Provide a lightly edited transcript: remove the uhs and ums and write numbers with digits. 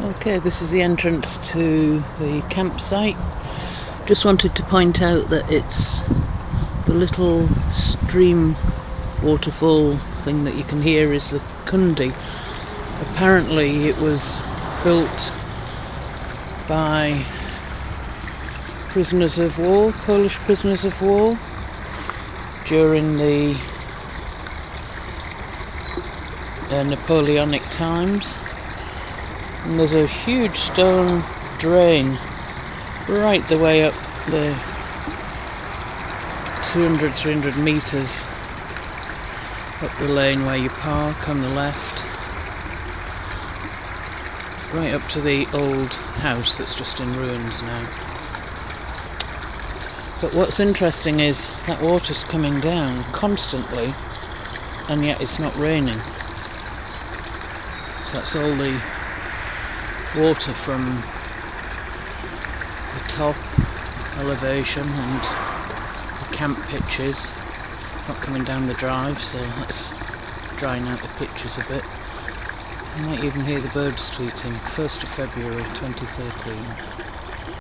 Okay, this is the entrance to the campsite. Just wanted to point out that it's the little stream waterfall thing that you can hear is the Kundi. Apparently it was built by prisoners of war, Polish prisoners of war, during the Napoleonic times. And there's a huge stone drain right the way up the 200-300 metres up the lane where you park on the left, right up to the old house that's just in ruins now. But what's interesting is that water's coming down constantly and yet it's not raining. So that's all the water from the top elevation and the camp pitches not coming down the drive, so that's drying out the pitches a bit. You might even hear the birds tweeting. 1st of February 2013.